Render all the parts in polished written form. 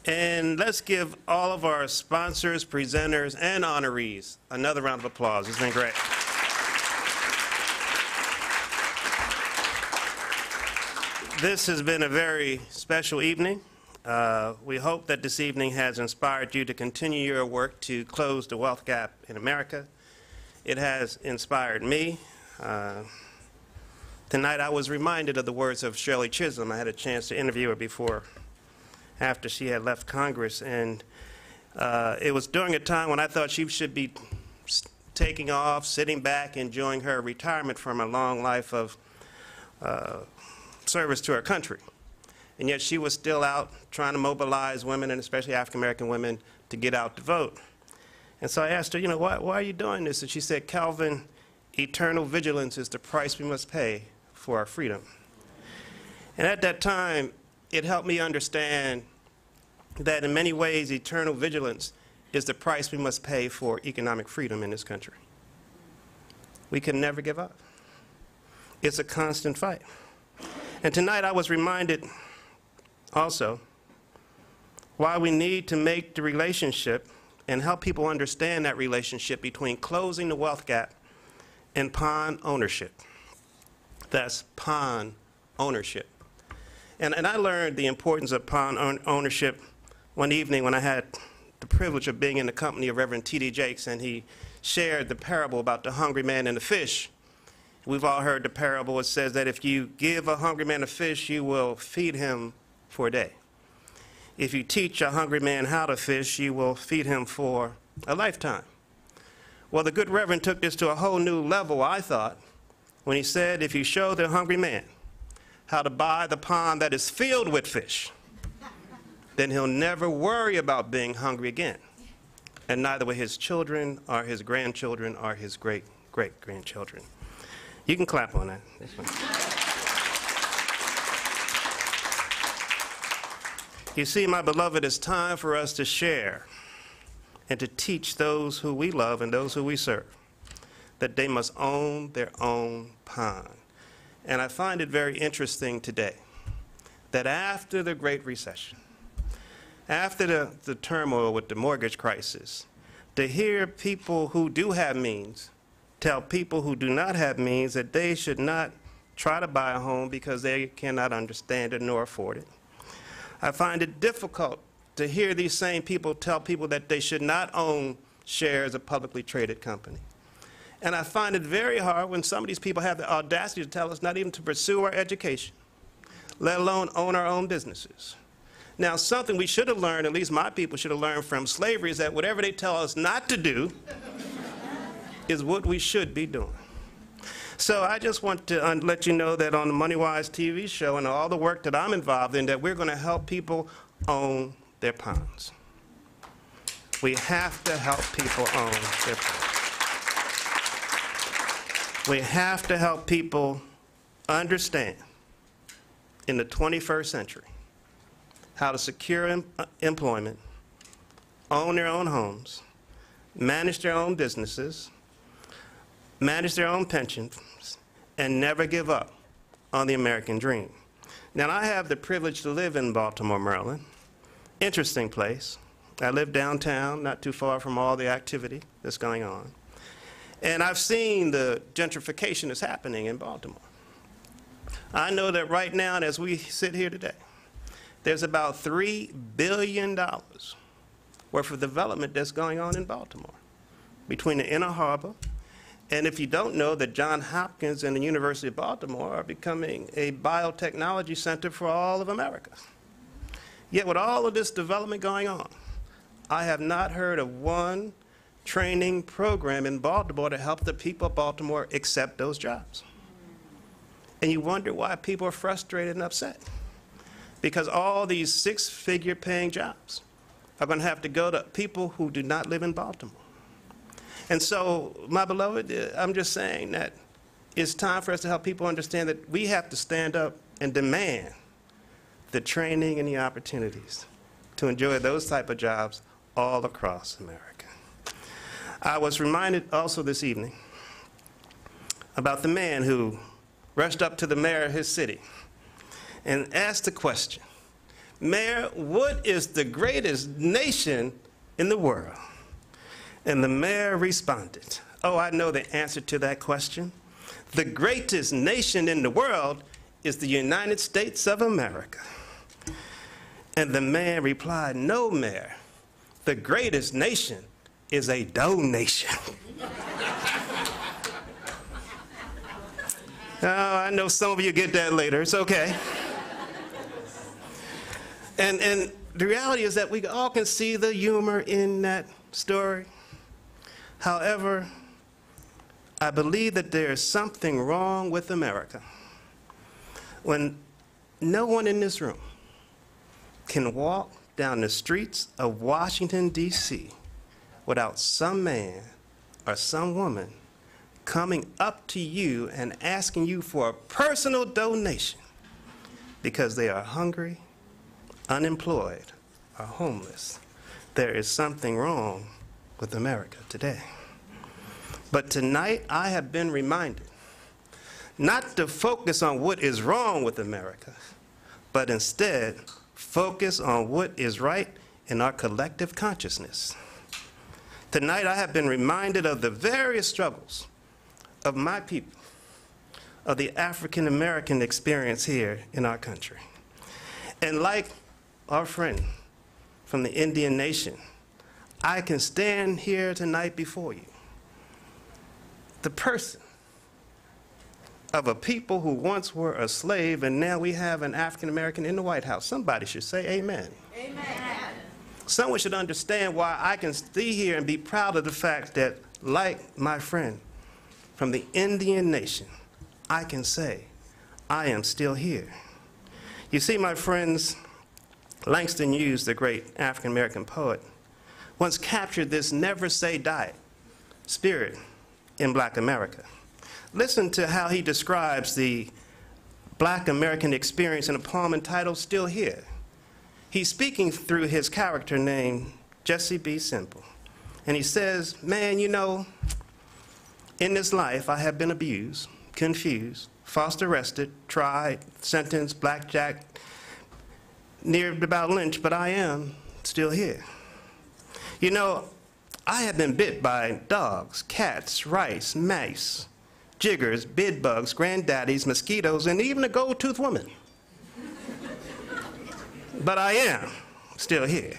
And let's give all of our sponsors, presenters, and honorees another round of applause. It's been great. This has been a very special evening. We hope that this evening has inspired you to continue your work to close the wealth gap in America. It has inspired me. Tonight I was reminded of the words of Shirley Chisholm. I had a chance to interview her after she had left Congress, and it was during a time when I thought she should be taking off, sitting back, enjoying her retirement from a long life of service to her country. And yet she was still out trying to mobilize women, and especially African-American women, to get out to vote. And so I asked her, you know, why are you doing this? And she said, Kelvin, eternal vigilance is the price we must pay for our freedom. And at that time, it helped me understand that in many ways, eternal vigilance is the price we must pay for economic freedom in this country. We can never give up. It's a constant fight. And tonight I was reminded also why we need to make the relationship and help people understand that relationship between closing the wealth gap and pawn ownership. That's pawn ownership. And I learned the importance of pawn ownership one evening when I had the privilege of being in the company of Reverend T.D. Jakes, and he shared the parable about the hungry man and the fish. We've all heard the parable. It says that if you give a hungry man a fish, you will feed him for a day. If you teach a hungry man how to fish, you will feed him for a lifetime. Well, the good Reverend took this to a whole new level, I thought, when he said, if you show the hungry man how to buy the pond that is filled with fish, then he'll never worry about being hungry again. And neither will his children or his grandchildren or his great-great-grandchildren. You can clap on that. You see, my beloved, it's time for us to share and to teach those who we love and those who we serve that they must own their own pond. And I find it very interesting today that after the Great Recession, after the turmoil with the mortgage crisis, to hear people who do have means tell people who do not have means that they should not try to buy a home because they cannot understand it nor afford it. I find it difficult to hear these same people tell people that they should not own shares of publicly traded company. And I find it very hard when some of these people have the audacity to tell us not even to pursue our education, let alone own our own businesses. Now, something we should have learned, at least my people should have learned from slavery, is that whatever they tell us not to do is what we should be doing. So I just want to let you know that on the Moneywise TV show and all the work that I'm involved in, that we're going to help people own their ponds. We have to help people own their ponds. We have to help people understand in the 21st century how to secure employment, own their own homes, manage their own businesses, manage their own pensions, and never give up on the American dream. Now, I have the privilege to live in Baltimore, Maryland. Interesting place. I live downtown, not too far from all the activity that's going on. And I've seen the gentrification that's happening in Baltimore. I know that right now, as we sit here today, there's about $3 billion worth of development that's going on in Baltimore between the Inner Harbor, and if you don't know that Johns Hopkins and the University of Baltimore are becoming a biotechnology center for all of America. Yet with all of this development going on, I have not heard of one training program in Baltimore to help the people of Baltimore accept those jobs. And you wonder why people are frustrated and upset. Because all these six-figure paying jobs are going to have to go to people who do not live in Baltimore. And so, my beloved, I'm just saying that it's time for us to help people understand that we have to stand up and demand the training and the opportunities to enjoy those type of jobs all across America. I was reminded also this evening about the man who rushed up to the mayor of his city and asked the question, Mayor, what is the greatest nation in the world? And the mayor responded, oh, I know the answer to that question. The greatest nation in the world is the United States of America. And the man replied, no, Mayor, the greatest nation is a donation. Oh, I know some of you get that later. It's okay. And the reality is that we all can see the humor in that story. However, I believe that there is something wrong with America when no one in this room can walk down the streets of Washington, D.C. without some man or some woman coming up to you and asking you for a personal donation because they are hungry, unemployed, or homeless. There is something wrong with America today. But tonight, I have been reminded not to focus on what is wrong with America, but instead focus on what is right in our collective consciousness. Tonight, I have been reminded of the various struggles of my people, of the African American experience here in our country. And like our friend from the Indian nation, I can stand here tonight before you, the person of a people who once were a slave, and now we have an African American in the White House. Somebody should say amen. Amen. Someone should understand why I can stay here and be proud of the fact that, like my friend from the Indian nation, I can say I am still here. You see, my friends, Langston Hughes, the great African American poet, once captured this never say die spirit in Black America. Listen to how he describes the Black American experience in a poem entitled Still Here. He's speaking through his character named Jesse B. Simple. And he says, man, you know, in this life I have been abused, confused, false arrested, tried, sentenced, blackjack, near about lynched, but I am still here. You know, I have been bit by dogs, cats, rice, mice, jiggers, bed bugs, granddaddies, mosquitoes, and even a gold-toothed woman. But I am still here.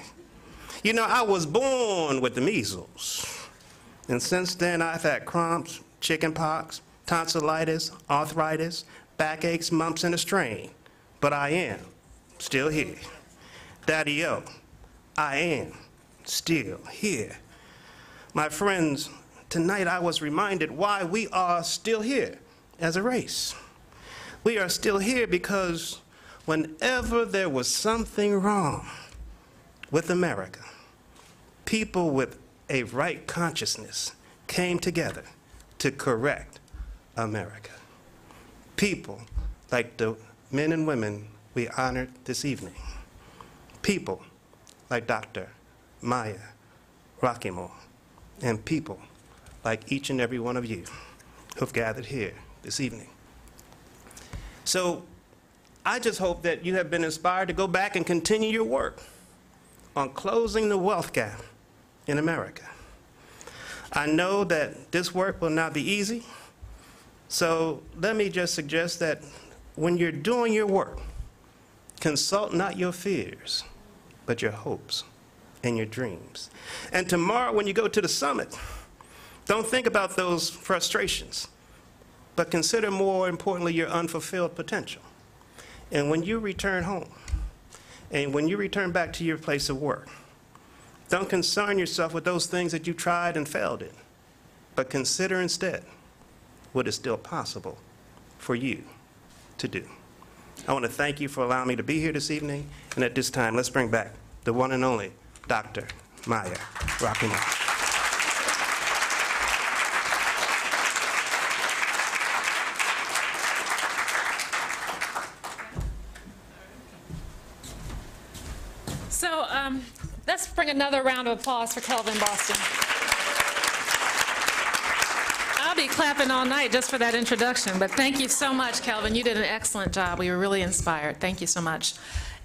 You know, I was born with the measles, and since then I've had cramps, chicken pox, tonsillitis, arthritis, backaches, mumps, and a strain. But I am still here. Daddy-o, I am still here. My friends, tonight I was reminded why we are still here as a race. We are still here because whenever there was something wrong with America, people with a right consciousness came together to correct America. People like the men and women we honored this evening. People like Dr. Maya Rockymore, and people like each and every one of you who've gathered here this evening. So I just hope that you have been inspired to go back and continue your work on closing the wealth gap in America. I know that this work will not be easy, so let me just suggest that when you're doing your work, consult not your fears, but your hopes and your dreams. And tomorrow when you go to the summit, don't think about those frustrations, but consider more importantly your unfulfilled potential. And when you return home, and when you return back to your place of work, don't concern yourself with those things that you tried and failed in, but consider instead what is still possible for you to do. I want to thank you for allowing me to be here this evening, and at this time, let's bring back the one and only Dr. Maya Rockymore. So let's bring another round of applause for Kelvin Boston. I'll be clapping all night just for that introduction, but thank you so much, Kelvin. You did an excellent job. We were really inspired. Thank you so much.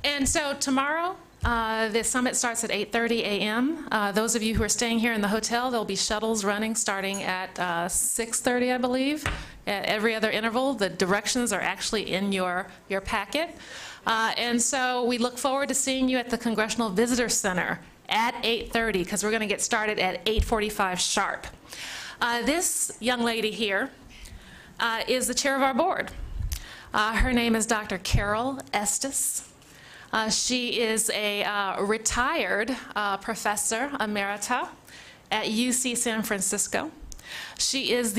And so tomorrow, the summit starts at 8:30 a.m. Those of you who are staying here in the hotel, there'll be shuttles running starting at 6:30, I believe, at every other interval. The directions are actually in your packet. And so we look forward to seeing you at the Congressional Visitor Center at 8:30, because we're going to get started at 8:45 sharp. This young lady here is the chair of our board. Her name is Dr. Carol Estes. She is a retired professor emerita at UC San Francisco. She is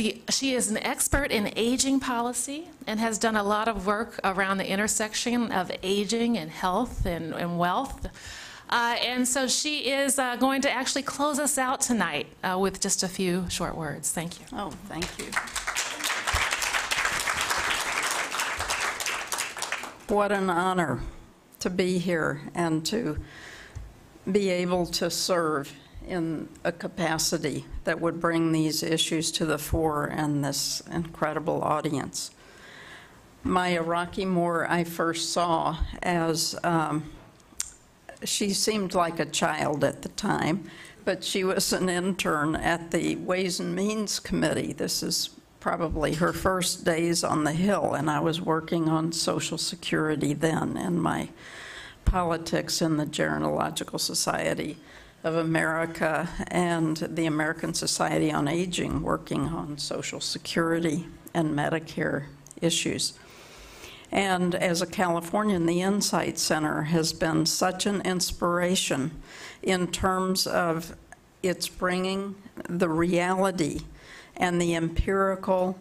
an expert in aging policy and has done a lot of work around the intersection of aging and health and wealth. And so she is going to actually close us out tonight with just a few short words. Thank you. Oh, thank you. What an honor to be here and to be able to serve in a capacity that would bring these issues to the fore and this incredible audience. My Iraqi Moor I first saw as, she seemed like a child at the time, but she was an intern at the Ways and Means Committee. This is probably her first days on the Hill, and I was working on Social Security then and my politics in the Gerontological Society of America and the American Society on Aging, working on Social Security and Medicare issues. And as a Californian, the Insight Center has been such an inspiration in terms of its bringing the reality and the empirical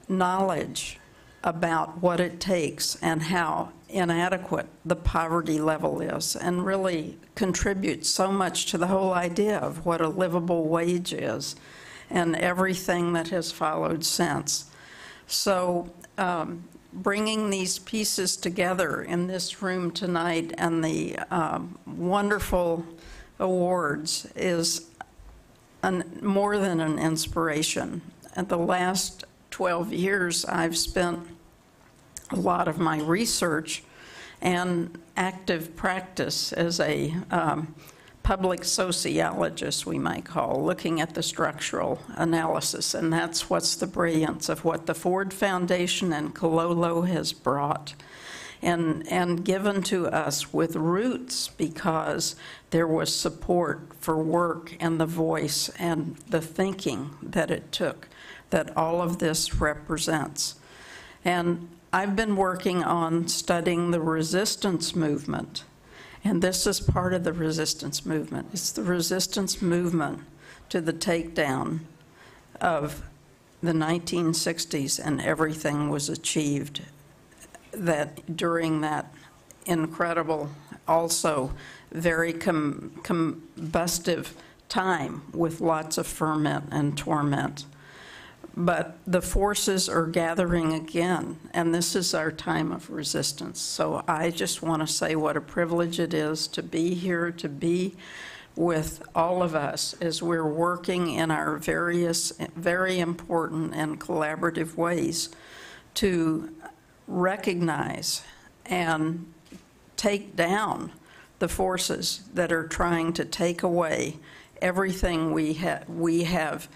knowledge about what it takes and how inadequate the poverty level is, and really contributes so much to the whole idea of what a livable wage is and everything that has followed since. So bringing these pieces together in this room tonight and the wonderful awards is more than an inspiration. And the last 12 years, I've spent a lot of my research and active practice as a public sociologist, we might call, looking at the structural analysis. And that's what's the brilliance of what the Ford Foundation and Kololo has brought and given to us with roots, because there was support for work and the voice and the thinking that it took, that all of this represents. And I've been working on studying the resistance movement, and this is part of the resistance movement. It's the resistance movement to the takedown of the 1960s, and everything was achieved that during that incredible, also very combustive time with lots of ferment and torment. But the forces are gathering again, and this is our time of resistance. So I just want to say what a privilege it is to be here, to be with all of us as we're working in our various, very important and collaborative ways to recognize and take down the forces that are trying to take away everything we have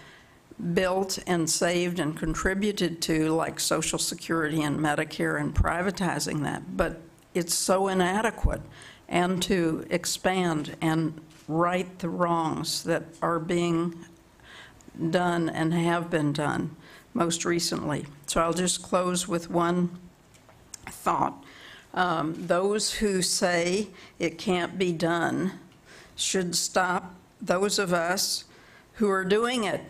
built and saved and contributed to, like Social Security and Medicare, and privatizing that. But it's so inadequate, and to expand and right the wrongs that are being done and have been done most recently. So I'll just close with one thought. Those who say it can't be done should stop those of us who are doing it.